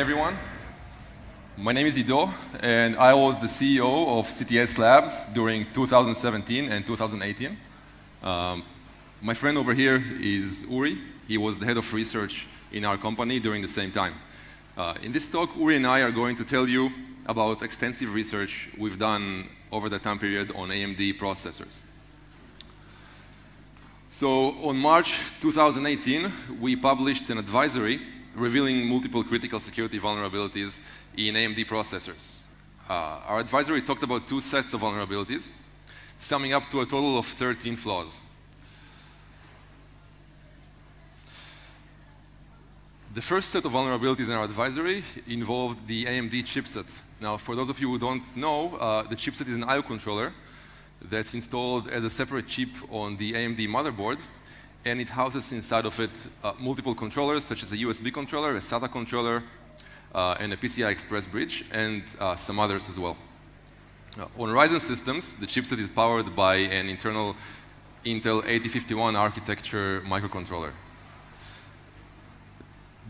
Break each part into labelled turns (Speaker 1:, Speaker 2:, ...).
Speaker 1: everyone. My name is Ido, and I was the CEO of CTS Labs during 2017 and 2018. My friend over here is Uri. He was the head of research in our company during the same time. In this talk, Uri and I are going to tell you about extensive research we've done over the time period on AMD processors. So on March 2018, we published an advisory revealing multiple critical security vulnerabilities in AMD processors. Our advisory talked about 2 sets of vulnerabilities, summing up to a total of 13 flaws. The first set of vulnerabilities in our advisory involved the AMD chipset. Now, for those of you who don't know, the chipset is an I/O controller that's installed as a separate chip on the AMD motherboard, and it houses inside of it multiple controllers, such as a USB controller, a SATA controller, and a PCI Express bridge, and some others as well. On Ryzen systems, the chipset is powered by an internal Intel 8051 architecture microcontroller.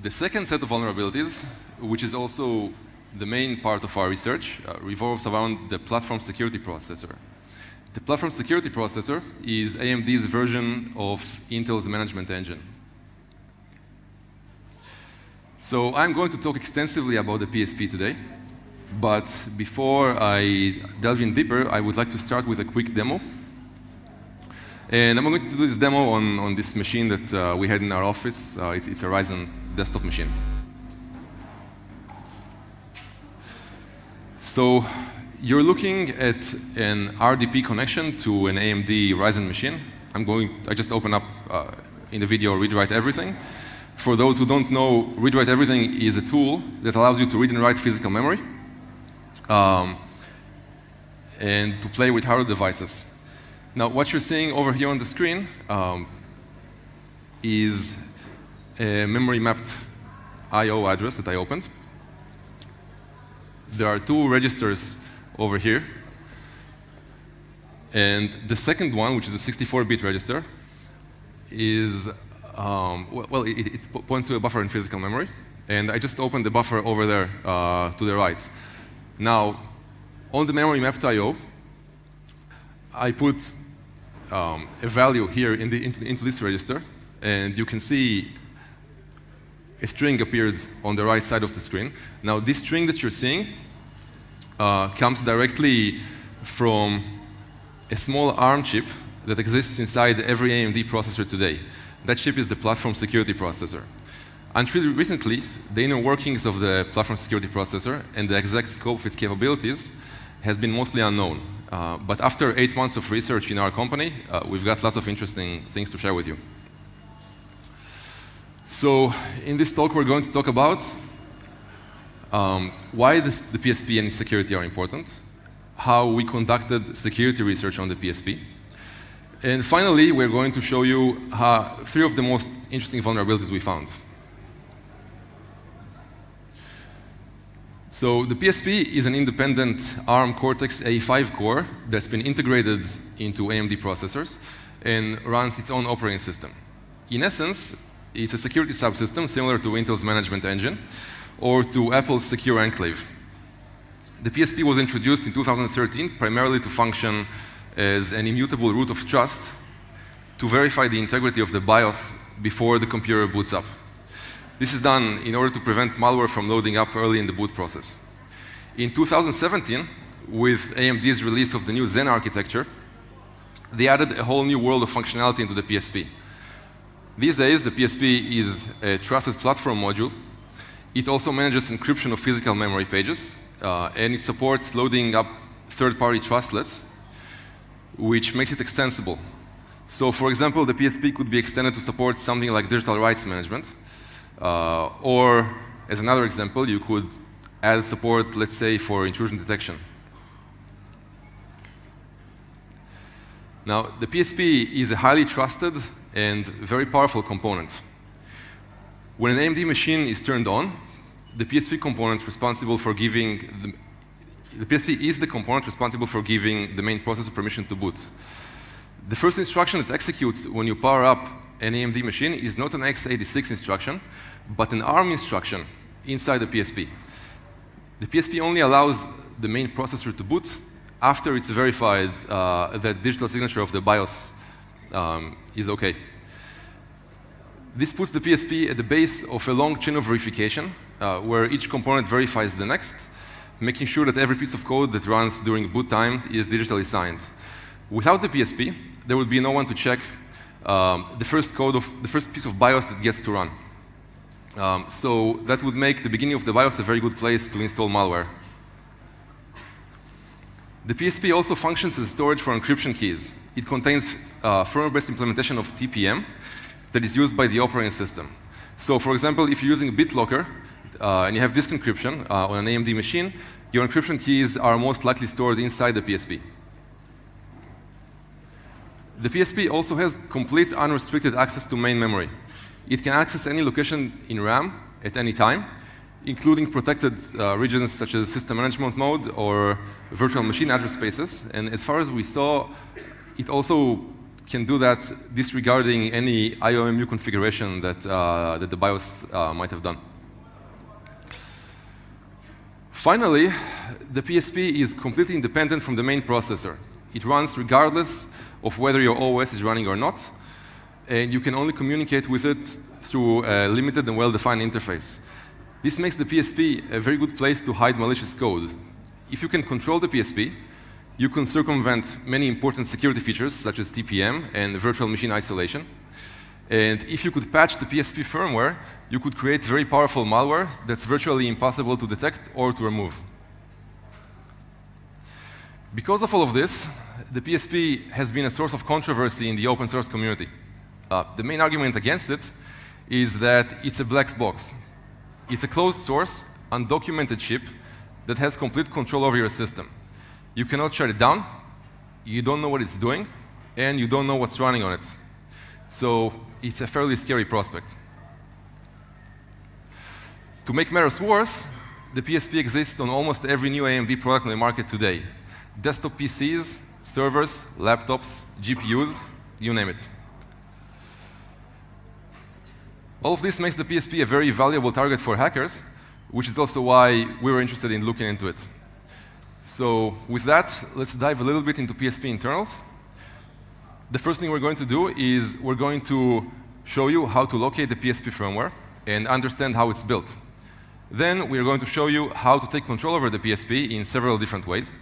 Speaker 1: The second set of vulnerabilities, which is also the main part of our research, revolves around the platform security processor. The platform security processor is AMD's version of Intel's management engine. So I'm going to talk extensively about the PSP today, but before I delve in deeper, I would like to start with a quick demo. And I'm going to do this demo on this machine that we had in our office. It's a Ryzen desktop machine. So you're looking at an RDP connection to an AMD Ryzen machine. I just open up in the video read write everything. For those who don't know, read write everything is a tool that allows you to read and write physical memory and to play with hardware devices. Now, what you're seeing over here on the screen is a memory mapped I/O address that I opened. There are 2 registers over here. And the second one, which is a 64-bit register, is, it points to a buffer in physical memory. And I just opened the buffer over there to the right. Now, on the memory mapped I/O, I put a value here into this register. And you can see a string appeared on the right side of the screen. Now, this string that you're seeing comes directly from a small ARM chip that exists inside every AMD processor today. That chip is the platform security processor. Until recently, the inner workings of the platform security processor and the exact scope of its capabilities has been mostly unknown. But after 8 months of research in our company, we've got lots of interesting things to share with you. So in this talk, we're going to talk about why the PSP and its security are important, how we conducted security research on the PSP, and finally, we're going to show you 3 of the most interesting vulnerabilities we found. So the PSP is an independent ARM Cortex-A5 core that's been integrated into AMD processors and runs its own operating system. In essence, it's a security subsystem similar to Intel's management engine or to Apple's Secure Enclave. The PSP was introduced in 2013 primarily to function as an immutable root of trust to verify the integrity of the BIOS before the computer boots up. This is done in order to prevent malware from loading up early in the boot process. In 2017, with AMD's release of the new Zen architecture, they added a whole new world of functionality into the PSP. These days, the PSP is a trusted platform module. It also manages encryption of physical memory pages, and it supports loading up third-party trustlets, which makes it extensible. So, for example, the PSP could be extended to support something like digital rights management, or, as another example, you could add support, let's say, for intrusion detection. Now, the PSP is a highly trusted and very powerful component. When an AMD machine is turned on, the PSP component responsible for giving the PSP is the component responsible for giving the main processor permission to boot. The first instruction that executes when you power up an AMD machine is not an x86 instruction, but an ARM instruction inside the PSP. The PSP only allows the main processor to boot after it's verified that digital signature of the BIOS is OK. This puts the PSP at the base of a long chain of verification, where each component verifies the next, making sure that every piece of code that runs during boot time is digitally signed. Without the PSP, there would be no one to check the first piece of BIOS that gets to run. So that would make the beginning of the BIOS a very good place to install malware. The PSP also functions as storage for encryption keys. It contains firmware-based implementation of TPM that is used by the operating system. So for example, if you're using BitLocker and you have disk encryption on an AMD machine, your encryption keys are most likely stored inside the PSP. The PSP also has complete unrestricted access to main memory. It can access any location in RAM at any time, including protected regions such as system management mode or virtual machine address spaces. And as far as we saw, it also can do that disregarding any IOMU configuration that the BIOS might have done. Finally, the PSP is completely independent from the main processor. It runs regardless of whether your OS is running or not, and you can only communicate with it through a limited and well-defined interface. This makes the PSP a very good place to hide malicious code. If you can control the PSP, you can circumvent many important security features such as TPM and virtual machine isolation. And if you could patch the PSP firmware, you could create very powerful malware that's virtually impossible to detect or to remove. Because of all of this, the PSP has been a source of controversy in the open source community. The main argument against it is that it's a black box. It's a closed source, undocumented chip that has complete control over your system. You cannot shut it down, you don't know what it's doing, and you don't know what's running on it. So it's a fairly scary prospect. To make matters worse, the PSP exists on almost every new AMD product on the market today. Desktop PCs, servers, laptops, GPUs, you name it. All of this makes the PSP a very valuable target for hackers, which is also why we were interested in looking into it. So with that, let's dive a little bit into PSP internals. The first thing we're going to do is we're going to show you how to locate the PSP firmware and understand how it's built. Then we're going to show you how to take control over the PSP in several different ways.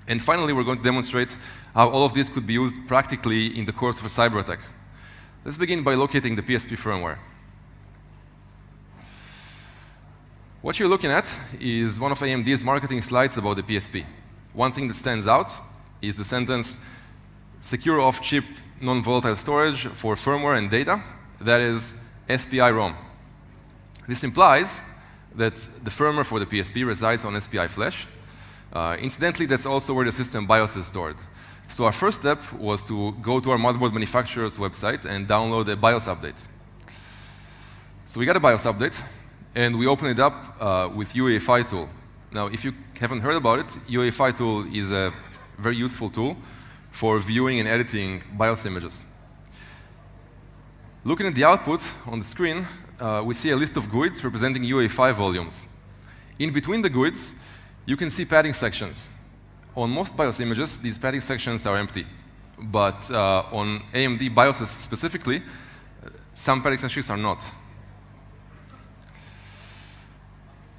Speaker 1: And finally, we're going to demonstrate how all of this could be used practically in the course of a cyber attack. Let's begin by locating the PSP firmware. What you're looking at is one of AMD's marketing slides about the PSP. One thing that stands out is the sentence, secure off-chip non-volatile storage for firmware and data, that is SPI ROM. This implies that the firmware for the PSP resides on SPI Flash. Incidentally, that's also where the system BIOS is stored. So our first step was to go to our motherboard manufacturer's website and download a BIOS update. So we got a BIOS update, and we open it up with UEFI tool. Now, if you haven't heard about it, UEFI tool is a very useful tool for viewing and editing BIOS images. Looking at the output on the screen, we see a list of GUIDs representing UEFI volumes. In between the GUIDs, you can see padding sections. On most BIOS images, these padding sections are empty. But on AMD BIOSes specifically, some padding sections are not.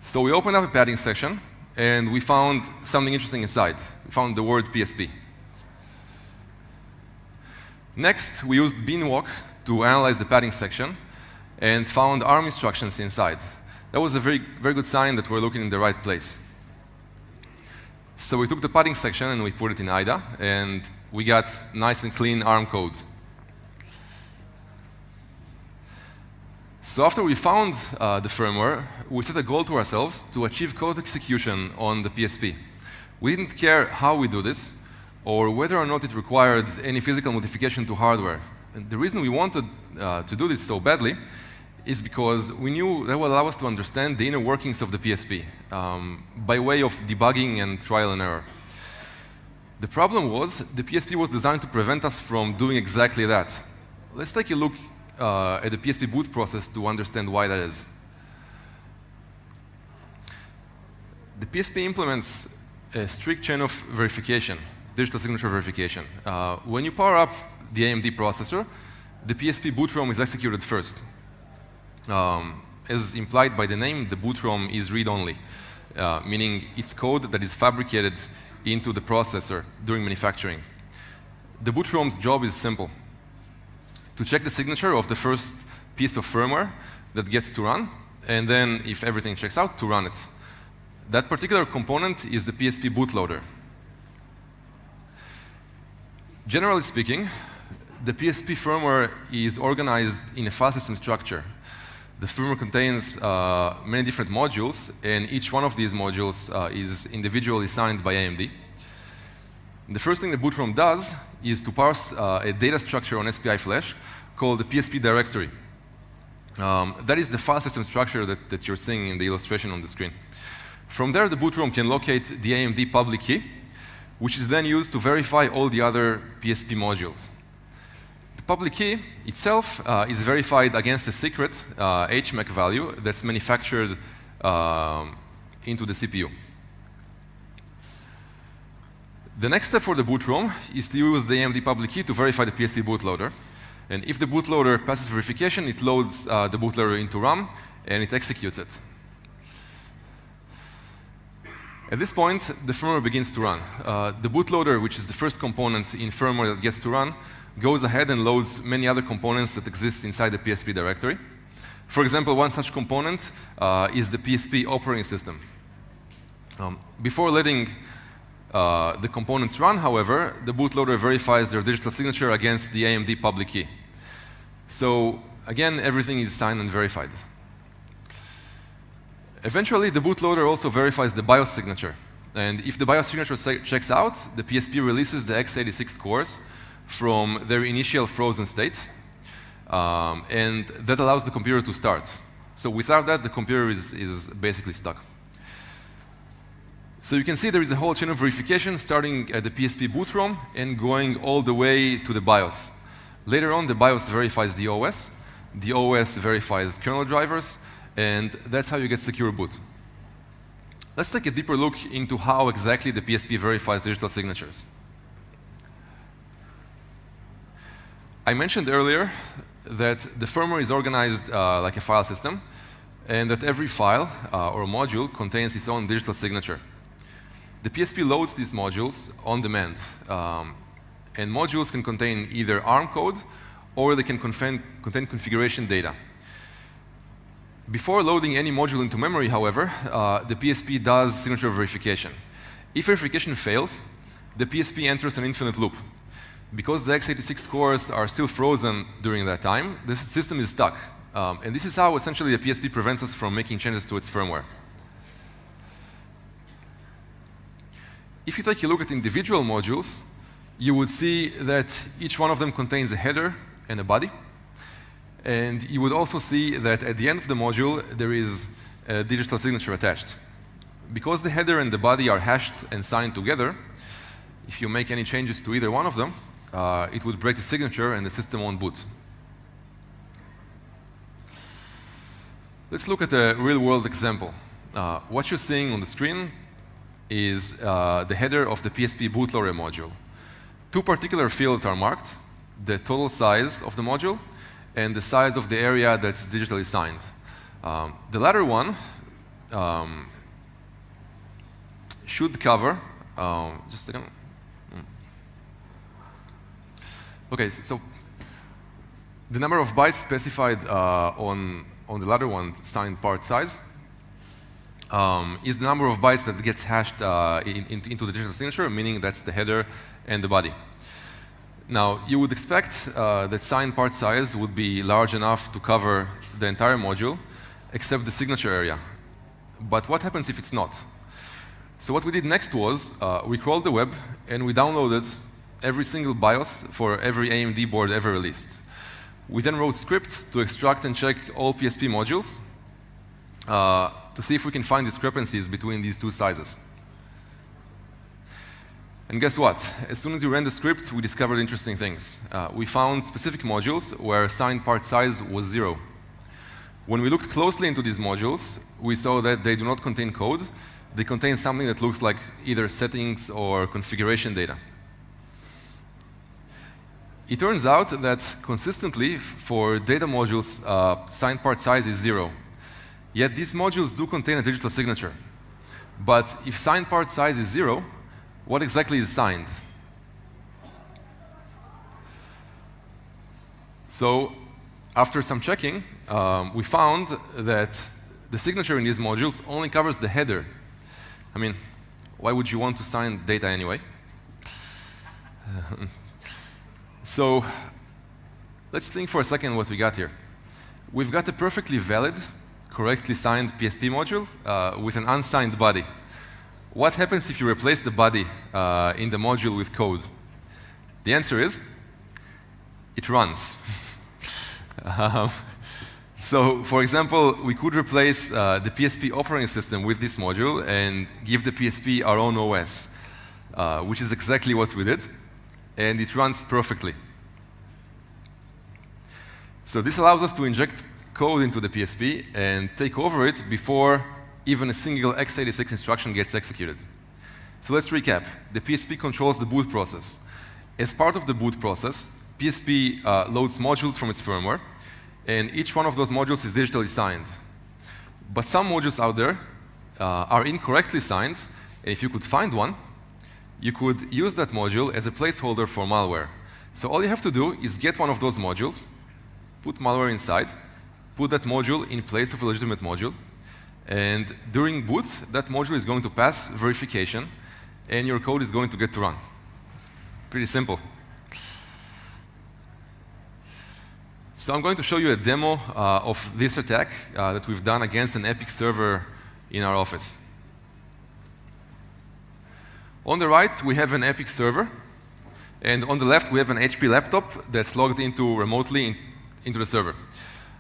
Speaker 1: So we opened up a padding section, and we found something interesting inside. We found the word PSP. Next, we used binwalk to analyze the padding section and found ARM instructions inside. That was a very good sign that we're looking in the right place. So we took the padding section and we put it in IDA, and we got nice and clean ARM code. So after we found the firmware, we set a goal to ourselves to achieve code execution on the PSP. We didn't care how we do this, or whether or not it required any physical modification to hardware. And the reason we wanted to do this so badly is because we knew that would allow us to understand the inner workings of the PSP by way of debugging and trial and error. The problem was the PSP was designed to prevent us from doing exactly that. Let's take a look at the PSP boot process to understand why that is. The PSP implements a strict chain of verification, digital signature verification. When you power up the AMD processor, the PSP boot ROM is executed first. As implied by the name, the boot ROM is read-only, meaning it's code that is fabricated into the processor during manufacturing. The boot ROM's job is simple: to check the signature of the first piece of firmware that gets to run, and then, if everything checks out, to run it. That particular component is the PSP bootloader. Generally speaking, the PSP firmware is organized in a file system structure. The firmware contains many different modules, and each one of these modules is individually signed by AMD. The first thing the boot ROM does is to parse a data structure on SPI Flash called the PSP directory. That is the file system structure that you're seeing in the illustration on the screen. From there, the boot ROM can locate the AMD public key, which is then used to verify all the other PSP modules. The public key itself is verified against a secret HMAC value that's manufactured into the CPU. The next step for the boot ROM is to use the AMD public key to verify the PSP bootloader. And if the bootloader passes verification, it loads the bootloader into RAM and it executes it. At this point, the firmware begins to run. The bootloader, which is the first component in firmware that gets to run, goes ahead and loads many other components that exist inside the PSP directory. For example, one such component is the PSP operating system. Before letting the components run, however, the bootloader verifies their digital signature against the AMD public key. So again, everything is signed and verified. Eventually, the bootloader also verifies the BIOS signature. And if the BIOS signature checks out, the PSP releases the x86 cores from their initial frozen state. And that allows the computer to start. So without that, the computer is basically stuck. So you can see there is a whole chain of verification starting at the PSP boot ROM and going all the way to the BIOS. Later on, the BIOS verifies the OS verifies kernel drivers, and that's how you get secure boot. Let's take a deeper look into how exactly the PSP verifies digital signatures. I mentioned earlier that the firmware is organized like a file system, and that every file or module contains its own digital signature. The PSP loads these modules on demand, and modules can contain either ARM code or they can contain configuration data. Before loading any module into memory, however, the PSP does signature verification. If verification fails, the PSP enters an infinite loop. Because the x86 cores are still frozen during that time, the system is stuck. And this is how essentially the PSP prevents us from making changes to its firmware. If you take a look at individual modules, you would see that each one of them contains a header and a body. And you would also see that at the end of the module, there is a digital signature attached. Because the header and the body are hashed and signed together, if you make any changes to either one of them, it would break the signature and the system won't boot. Let's look at a real-world example. What you're seeing on the screen is the header of the PSP bootloader module. Two particular fields are marked: the total size of the module and the size of the area that's digitally signed. The latter one should cover, just a second. Okay, so the number of bytes specified on the latter one, signed part size, is the number of bytes that gets hashed into the digital signature, meaning that's the header and the body. Now, you would expect that signed part size would be large enough to cover the entire module, except the signature area. But what happens if it's not? So what we did next was we crawled the web and we downloaded every single BIOS for every AMD board ever released. We then wrote scripts to extract and check all PSP modules to see if we can find discrepancies between these two sizes. And guess what? As soon as we ran the script, we discovered interesting things. We found specific modules where signed part size was 0. When we looked closely into these modules, we saw that they do not contain code. they contain something that looks like either settings or configuration data. It turns out that consistently for data modules, signed part size is 0. Yet these modules do contain a digital signature. But if signed part size is 0, what exactly is signed? So after some checking, we found that the signature in these modules only covers the header. I mean, why would you want to sign data anyway? So let's think for a second what we got here. We've got a perfectly valid, correctly signed PSP module with an unsigned body. What happens if you replace the body in the module with code? The answer is, it runs. So, for example, we could replace the PSP operating system with this module and give the PSP our own OS, which is exactly what we did, and it runs perfectly. So this allows us to inject code into the PSP and take over it before even a single x86 instruction gets executed. So let's recap. The PSP controls the boot process. As part of the boot process, PSP loads modules from its firmware, and each one of those modules is digitally signed. But some modules out there are incorrectly signed, and if you could find one, you could use that module as a placeholder for malware. So all you have to do is get one of those modules, put malware inside, put that module in place of a legitimate module, and during boot, that module is going to pass verification, and your code is going to get to run. It's pretty simple. So I'm going to show you a demo of this attack that we've done against an Epic server in our office. On the right, we have an Epic server, and on the left, we have an HP laptop that's logged into remotely into the server.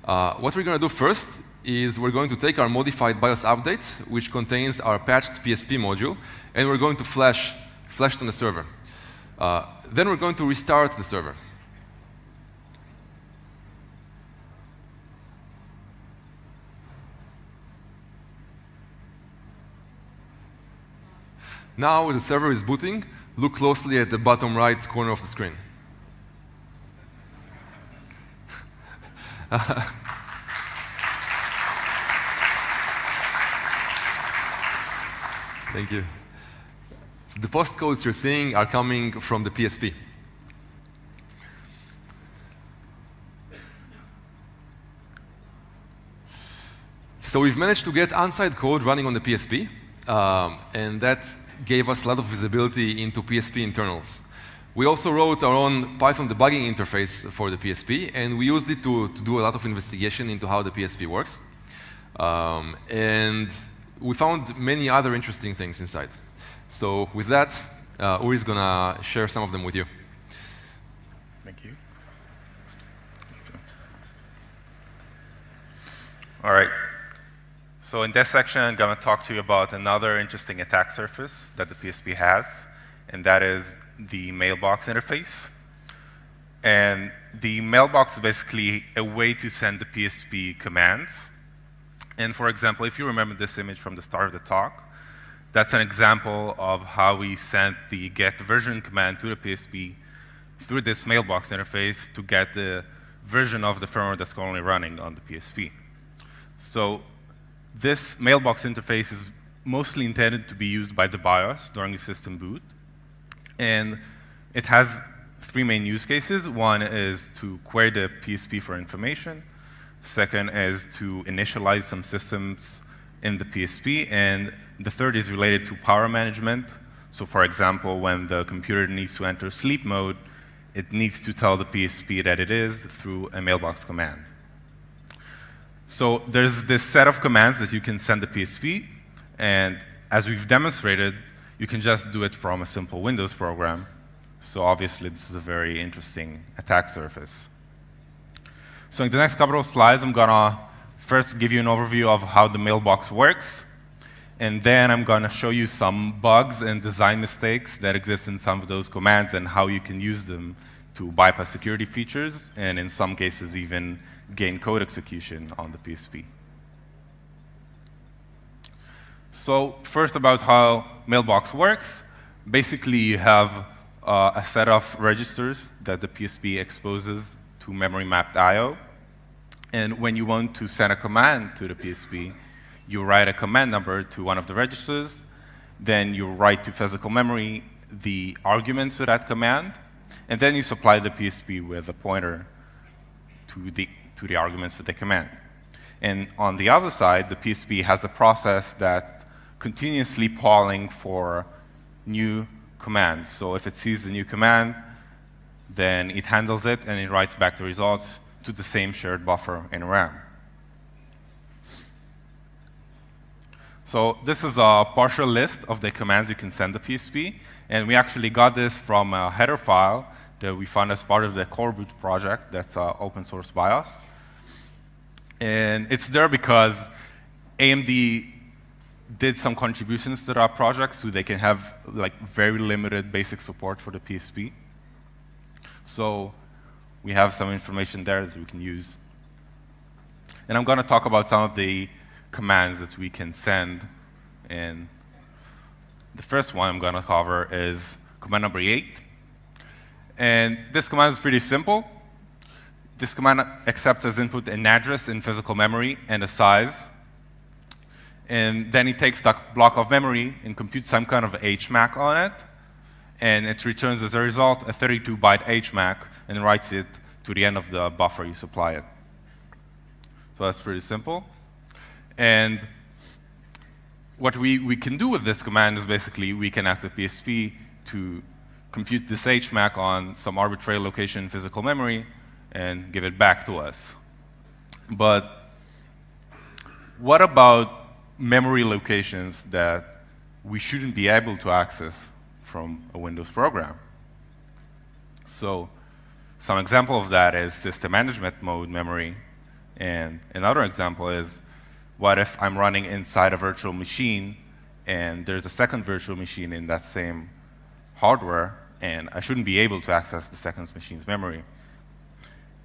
Speaker 1: What we're going to do first is we're going to take our modified BIOS update, which contains our patched PSP module, and we're going to flash it on the server. Then we're going to restart the server. Now, as the server is booting, look closely at the bottom right corner of the screen. Thank you. So the postcodes you're seeing are coming from the PSP. So we've managed to get unsigned code running on the PSP, and that gave us a lot of visibility into PSP internals. We also wrote our own Python debugging interface for the PSP, and we used it to do a lot of investigation into how the PSP works. And we found many other interesting things inside. So with that, Uri's going to share some of them with you.
Speaker 2: Thank you. All right. So in this section, I'm going to talk to you about another interesting attack surface that the PSP has, and that is the Mailbox interface. And the Mailbox is basically a way to send the PSP commands. And for example, if you remember this image from the start of the talk, that's an example of how we sent the get version command to the PSP through this Mailbox interface to get the version of the firmware that's currently running on the PSP. So this Mailbox interface is mostly intended to be used by the BIOS during the system boot. And it has three main use cases. One is to query the PSP for information. Second is to initialize some systems in the PSP. And the third is related to power management. So for example, when the computer needs to enter sleep mode, it needs to tell the PSP that it is through a Mailbox command. So there's this set of commands that you can send the PSP, and as we've demonstrated, you can just do it from a simple Windows program. So obviously, this is a very interesting attack surface. So in the next couple of slides, I'm going to first give you an overview of how the Mailbox works, and then I'm going to show you some bugs and design mistakes that exist in some of those commands and how you can use them to bypass security features, and in some cases even gain code execution on the PSP. So first about how Mailbox works. Basically, you have a set of registers that the PSP exposes to memory mapped I/O. And when you want to send a command to the PSP, you write a command number to one of the registers. Then you write to physical memory the arguments to that command. And then you supply the PSP with a pointer to the arguments for the command. And on the other side, the PSP has a process that's continuously polling for new commands. So if it sees a new command, then it handles it and it writes back the results to the same shared buffer in RAM. So this is a partial list of the commands you can send the PSP. And we actually got this from a header file that we found as part of the core boot project. That's open source BIOS. And it's there because AMD did some contributions to that project so they can have like very limited basic support for the PSP. So we have some information there that we can use. And I'm going to talk about some of the commands that we can send. And the first one I'm going to cover is command number 8. And this command is pretty simple. This command accepts as input an address in physical memory and a size. And then it takes that block of memory and computes some kind of HMAC on it. And it returns, as a result, a 32-byte HMAC and writes it to the end of the buffer you supply it. So that's pretty simple. And what we can do with this command is basically we can ask the PSP to compute this HMAC on some arbitrary location in physical memory and give it back to us. But what about memory locations that we shouldn't be able to access from a Windows program? So some example of that is system management mode memory. And another example is, what if I'm running inside a virtual machine and there's a second virtual machine in that same hardware, and I shouldn't be able to access the second machine's memory?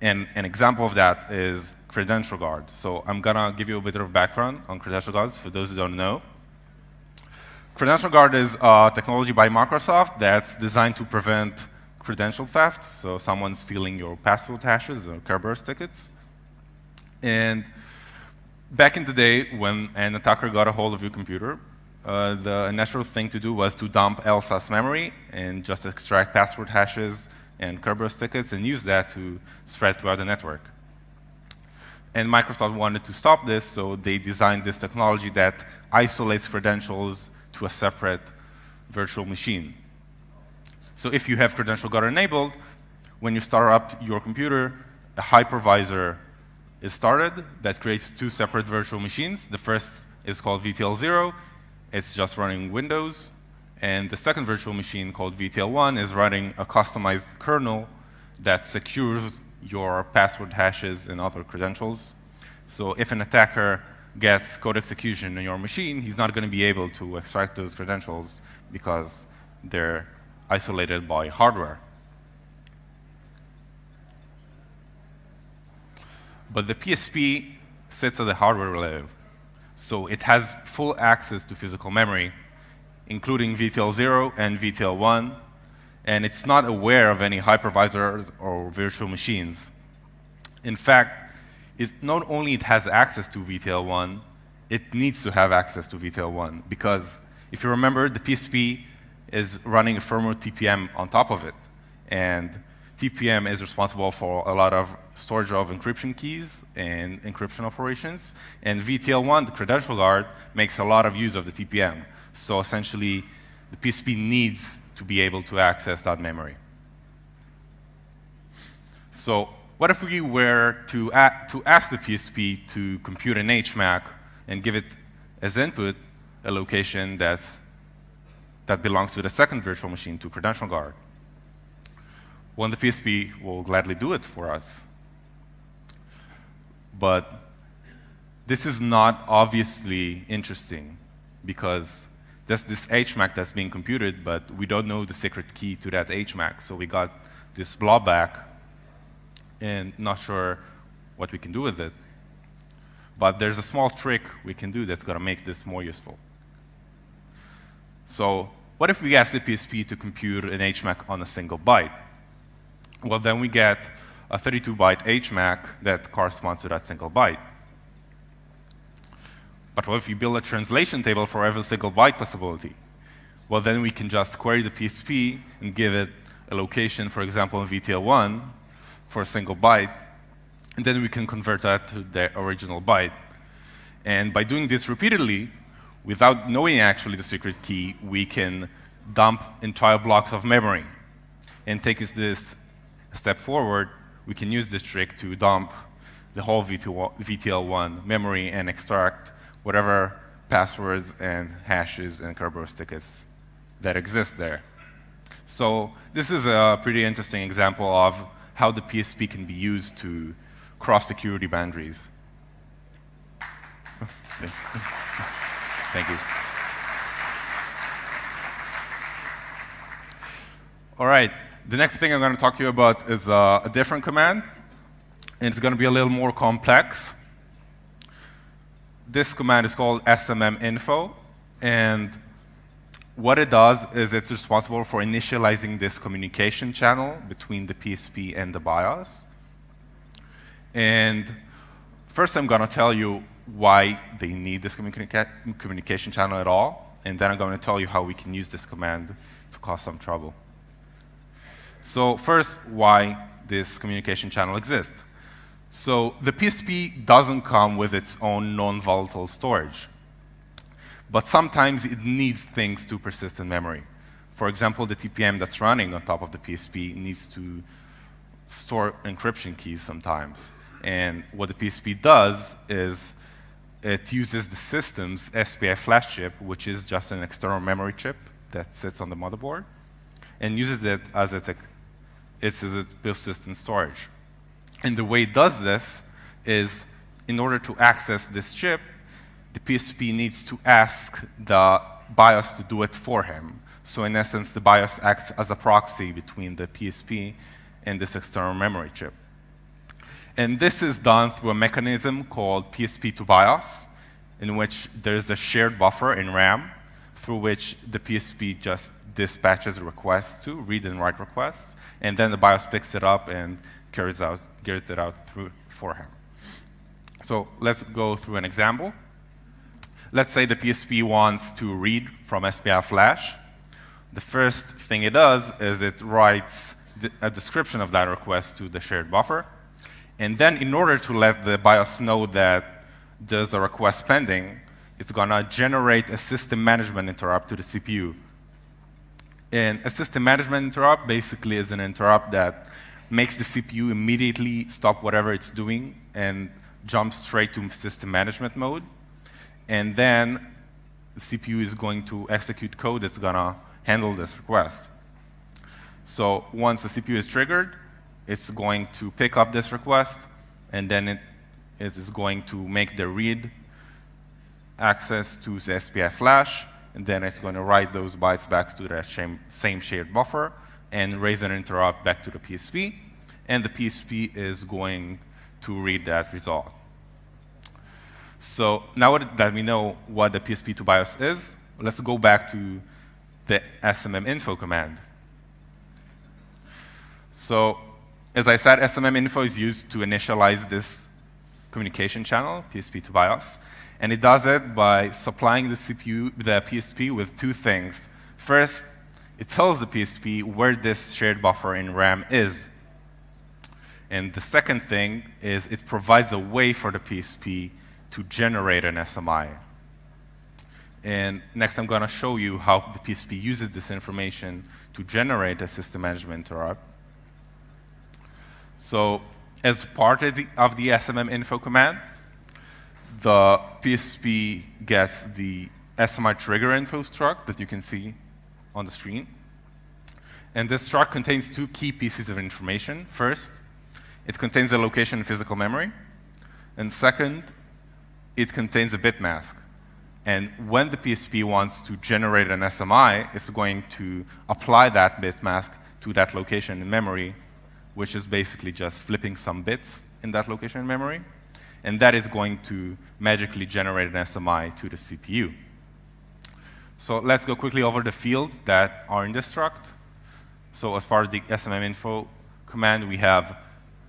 Speaker 2: And an example of that is credential guard. So I'm going to give you a bit of background on credential guards for those who don't know. Credential guard is a technology by Microsoft that's designed to prevent credential theft, so someone stealing your password hashes or Kerberos tickets. And back in the day, when an attacker got a hold of your computer, the natural thing to do was to dump LSAS memory and just extract password hashes and Kerberos tickets and use that to spread throughout the network. And Microsoft wanted to stop this, so they designed this technology that isolates credentials to a separate virtual machine. So if you have credential guard enabled, when you start up your computer, a hypervisor is started that creates two separate virtual machines. The first is called VTL0. It's just running Windows. And the second virtual machine, called VTL1, is running a customized kernel that secures your password hashes and other credentials. So if an attacker gets code execution on your machine, he's not going to be able to extract those credentials because they're isolated by hardware. But the PSP sits at the hardware level. So it has full access to physical memory, including VTL0 and VTL1, and it's not aware of any hypervisors or virtual machines. In fact, not only it has access to VTL1, it needs to have access to VTL1, because if you remember, the PSP is running a firmware TPM on top of it, and TPM is responsible for a lot of storage of encryption keys and encryption operations, and VTL1, the credential guard, makes a lot of use of the TPM. So essentially, the PSP needs to be able to access that memory. So what if we were to ask the PSP to compute an HMAC and give it as input a location that belongs to the second virtual machine, to credential guard? Well, the PSP will gladly do it for us. But this is not obviously interesting, because there's this HMAC that's being computed, but we don't know the secret key to that HMAC. So we got this blob back and not sure what we can do with it. But there's a small trick we can do that's going to make this more useful. So what if we ask the PSP to compute an HMAC on a single byte? Well, then we get a 32-byte HMAC that corresponds to that single byte. But what if we build a translation table for every single byte possibility? Well, then we can just query the PSP and give it a location, for example, in VTL1 for a single byte, and then we can convert that to the original byte. And by doing this repeatedly, without knowing actually the secret key, we can dump entire blocks of memory. And taking this a step forward, we can use this trick to dump the whole VTL1 memory and extract whatever passwords and hashes and Kerberos tickets that exist there. So this is a pretty interesting example of how the PSP can be used to cross security boundaries. Thank you. All right, the next thing I'm going to talk to you about is a different command, and it's going to be a little more complex. This command is called smm-info, and what it does is it's responsible for initializing this communication channel between the PSP and the BIOS. And first I'm going to tell you why they need this communication channel at all, and then I'm going to tell you how we can use this command to cause some trouble. So first, why this communication channel exists. So the PSP doesn't come with its own non-volatile storage, but sometimes it needs things to persist in memory. For example, the TPM that's running on top of the PSP needs to store encryption keys sometimes. And what the PSP does is it uses the system's SPI Flash chip, which is just an external memory chip that sits on the motherboard, and uses it as its persistent storage. And the way it does this is, in order to access this chip, the PSP needs to ask the BIOS to do it for him. So in essence, the BIOS acts as a proxy between the PSP and this external memory chip. And this is done through a mechanism called PSP-to-BIOS, in which there's a shared buffer in RAM through which the PSP just dispatches requests to, read and write requests, and then the BIOS picks it up and carries it out for him. So let's go through an example. Let's say the PSP wants to read from SPI Flash. The first thing it does is it writes a description of that request to the shared buffer. And then in order to let the BIOS know that there's a request pending, it's going to generate a system management interrupt to the CPU. And a system management interrupt basically is an interrupt that makes the CPU immediately stop whatever it's doing and jump straight to system management mode. And then the CPU is going to execute code that's going to handle this request. So once the CPU is triggered, it's going to pick up this request, and then it is going to make the read access to the SPI Flash, and then it's going to write those bytes back to that same shared buffer and raise an interrupt back to the PSP, and the PSP is going to read that result. So now that we know what the PSP-to-BIOS is, let's go back to the smm-info command. So as I said, smm-info is used to initialize this communication channel, PSP-to-BIOS, and it does it by supplying the PSP with two things. First, it tells the PSP where this shared buffer in RAM is. And the second thing is it provides a way for the PSP to generate an SMI. And next I'm going to show you how the PSP uses this information to generate a system management interrupt. So as part of the smm-info command, the PSP gets the SMI trigger info struct that you can see on the screen. And this struct contains two key pieces of information. First, it contains the location in physical memory. And second, it contains a bitmask. And when the PSP wants to generate an SMI, it's going to apply that bitmask to that location in memory, which is basically just flipping some bits in that location in memory. And that is going to magically generate an SMI to the CPU. So let's go quickly over the fields that are in the struct. So as part of the SMM info command, we have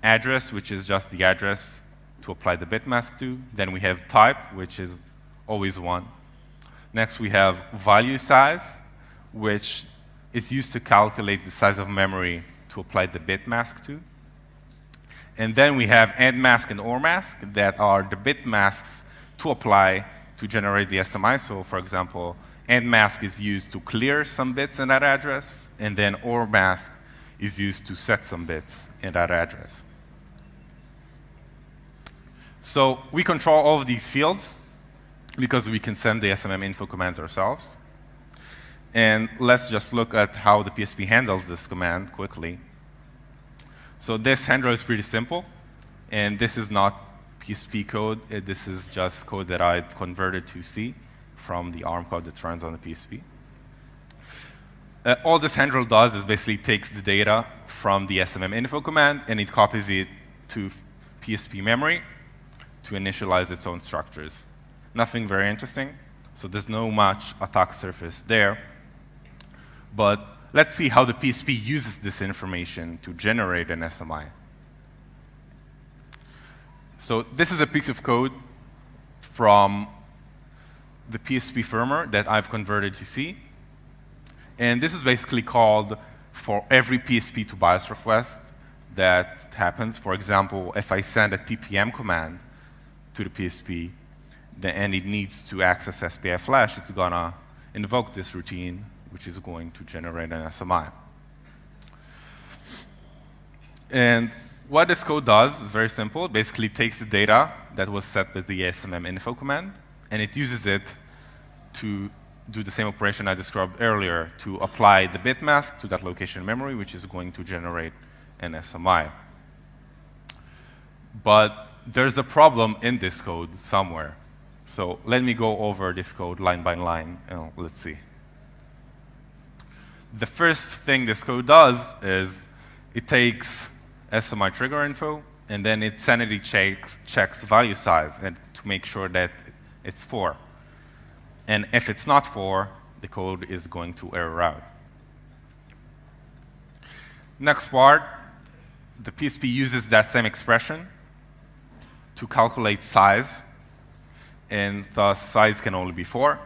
Speaker 2: address, which is just the address to apply the bitmask to. Then we have type, which is always 1. Next, we have value size, which is used to calculate the size of memory to apply the bitmask to. And then we have AND-mask and OR-mask that are the bitmasks to apply to generate the SMI. So for example, AND-mask is used to clear some bits in that address, and then OR-mask is used to set some bits in that address. So we control all of these fields because we can send the SMM info commands ourselves. And let's just look at how the PSP handles this command quickly. So this handler is pretty simple, and this is not PSP code. This is just code that I converted to C from the ARM code that runs on the PSP. All this handler does is basically takes the data from the SMM info command, and it copies it to PSP memory to initialize its own structures. Nothing very interesting, so there's no much attack surface there. But let's see how the PSP uses this information to generate an SMI. So this is a piece of code from the PSP firmware that I've converted to C. And this is basically called for every PSP-to-BIOS request that happens. For example, if I send a TPM command to the PSP, and it needs to access SPI Flash, it's going to invoke this routine, which is going to generate an SMI. And what this code does is very simple. It basically takes the data that was set with the SMM info command, and it uses it to do the same operation I described earlier, to apply the bitmask to that location in memory, which is going to generate an SMI. But there's a problem in this code somewhere. So let me go over this code line by line, and let's see. The first thing this code does is it takes SMI trigger info, and then it sanity checks value size and to make sure that it's 4. And if it's not 4, the code is going to error out. Next part, the PSP uses that same expression to calculate size, and thus size can only be 4.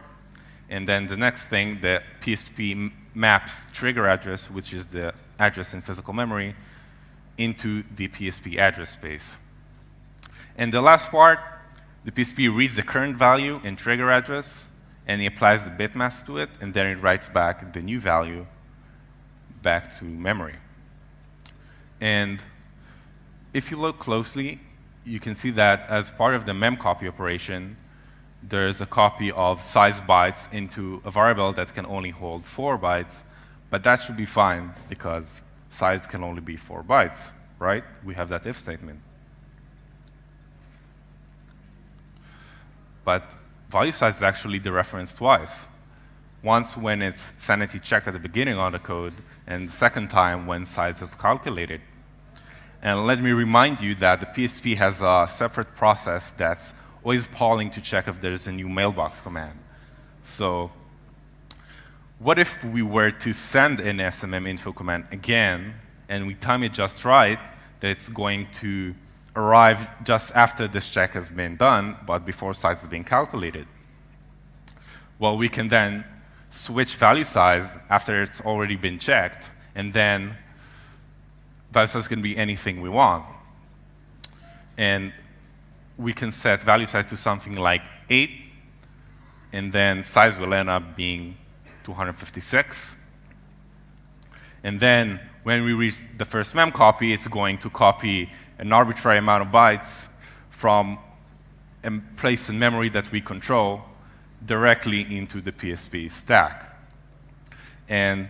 Speaker 2: And then the next thing, the PSP maps trigger address, which is the address in physical memory, into the PSP address space. And the last part, the PSP reads the current value in trigger address, and he applies the bitmask to it, and then it writes back the new value back to memory. And if you look closely, you can see that as part of the memcopy operation, there's a copy of size bytes into a variable that can only hold 4 bytes, but that should be fine because size can only be 4 bytes, right? We have that if statement. But value size is actually dereferenced twice. Once when it's sanity checked at the beginning of the code, and the second time when size is calculated. And let me remind you that the PSP has a separate process that's always polling to check if there's a new mailbox command. So what if we were to send an SMM info command again, and we time it just right, that it's going to arrive just after this check has been done, but before size has been calculated? Well, we can then switch value size after it's already been checked, and then value size can be anything we want. And we can set value size to something like 8, and then size will end up being 256. And then when we reach the first mem copy, it's going to copy an arbitrary amount of bytes from a place in memory that we control directly into the PSP stack. And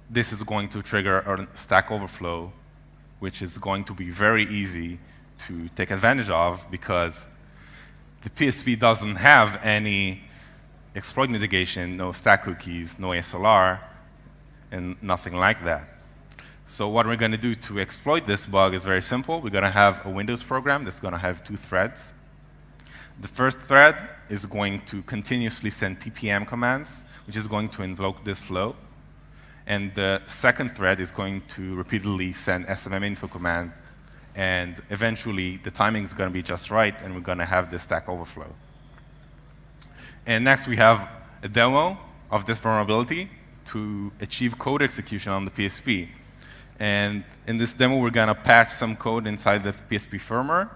Speaker 2: this is going to trigger a stack overflow, which is going to be very easy to take advantage of because the PSP doesn't have any exploit mitigation, no stack cookies, no ASLR, and nothing like that. So what we're going to do to exploit this bug is very simple. We're going to have a Windows program that's going to have 2 threads. The first thread is going to continuously send TPM commands, which is going to invoke this flow. And the second thread is going to repeatedly send SMM info command, and eventually the timing is going to be just right, and we're going to have this stack overflow. And next we have a demo of this vulnerability to achieve code execution on the PSP. And in this demo, we're going to patch some code inside the PSP firmware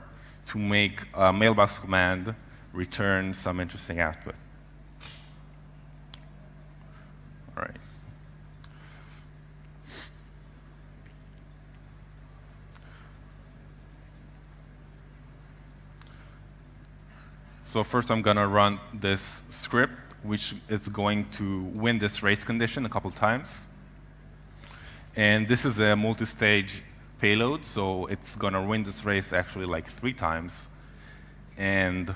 Speaker 2: to make a mailbox command return some interesting output. All right. So first, I'm going to run this script, which is going to win this race condition a couple times. And this is a multi-stage payload, so it's going to win this race actually like 3 times. And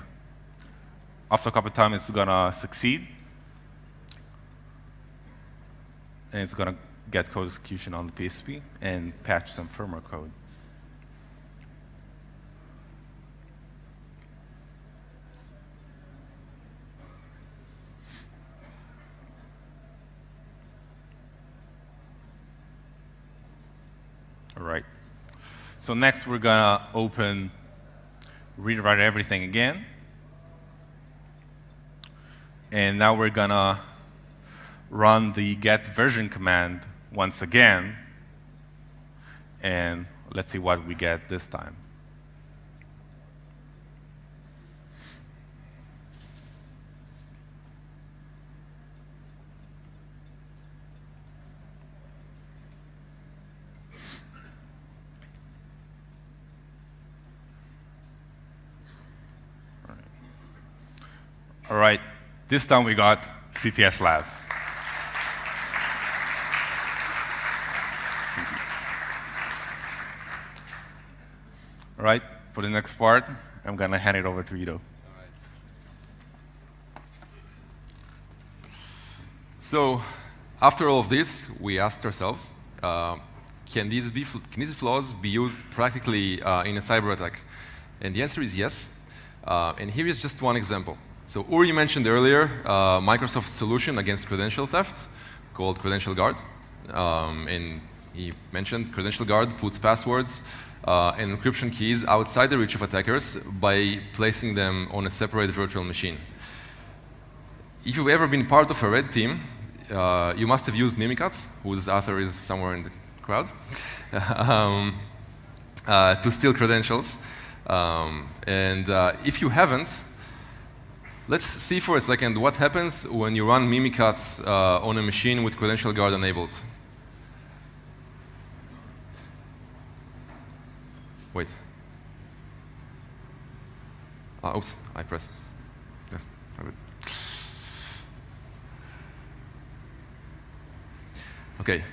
Speaker 2: after a couple of times, it's going to succeed. And it's going to get code execution on the PSP and patch some firmware code. All right. So next, we're going to open rewrite everything again. And now we're going to run the get version command once again. And let's see what we get this time. All right, this time we got CTS Lab. All right, for the next part, I'm going to hand it over to Ido.
Speaker 1: So after all of this, we asked ourselves, can these flaws be used practically in a cyber attack? And the answer is yes. And here is just one example. So Uri mentioned earlier Microsoft's solution against credential theft called Credential Guard. And he mentioned Credential Guard puts passwords and encryption keys outside the reach of attackers by placing them on a separate virtual machine. If you've ever been part of a red team, you must have used Mimikatz, whose author is somewhere in the crowd, to steal credentials. And if you haven't, let's see for a second what happens when you run Mimikatz on a machine with Credential Guard enabled. Wait. Oops, I pressed. Yeah, okay.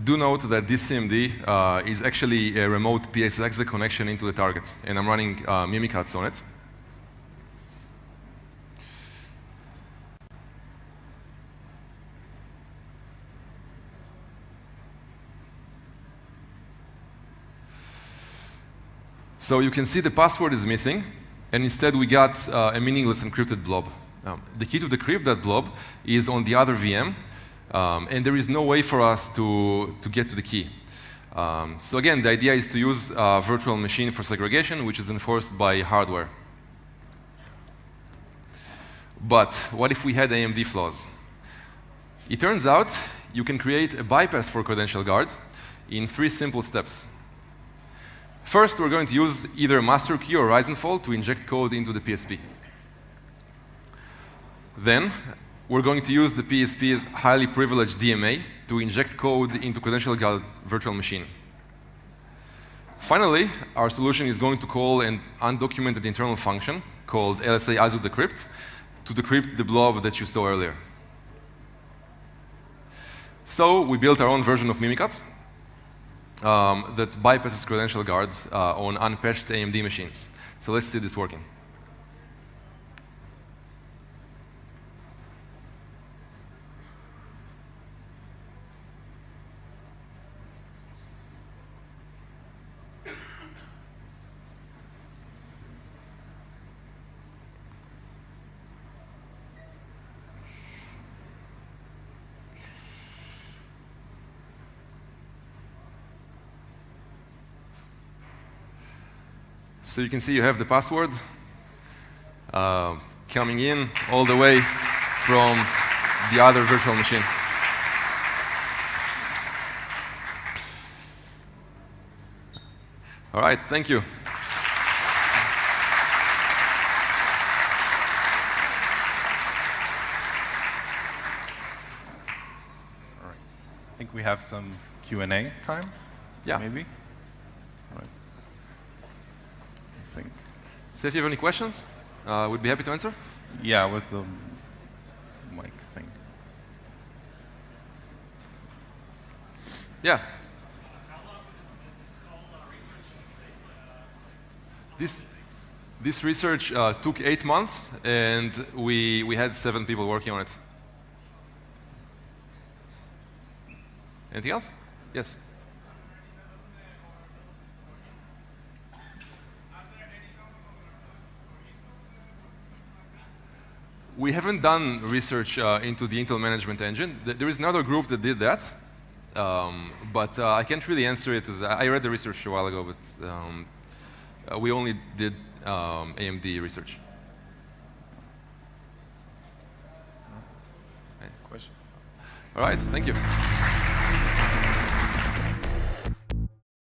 Speaker 1: Do note that this CMD is actually a remote PSX connection into the target, and I'm running Mimikatz on it. So you can see the password is missing, and instead we got a meaningless encrypted blob. The key to decrypt that blob is on the other VM, and there is no way for us to get to the key. So again, the idea is to use a virtual machine for segregation, which is enforced by hardware. But what if we had AMDFlaws? It turns out you can create a bypass for Credential Guard in 3 simple steps. First, we're going to use either master key or rise and fall to inject code into the PSP. Then, we're going to use the PSP's highly privileged DMA to inject code into Credential Guard virtual machine. Finally, our solution is going to call an undocumented internal function called LSA ASU decrypt to decrypt the blob that you saw earlier. So we built our own version of Mimikatz that bypasses Credential Guard on unpatched AMD machines. So let's see this working. So you can see you have the password coming in all the way from the other virtual machine. All right, thank you.
Speaker 2: I think we have some Q&A time.
Speaker 1: Yeah.
Speaker 2: Maybe. All right. I think.
Speaker 1: So if you have any questions, we'd be happy to answer.
Speaker 2: Yeah, with the mic thing.
Speaker 1: Yeah. This research took 8 months, and we had 7 people working on it. Anything else? Yes. We haven't done research into the Intel management engine. There is another group that did that, but I can't really answer it. I read the research a while ago, but we only did AMD research.
Speaker 2: Question.
Speaker 1: All right, thank you.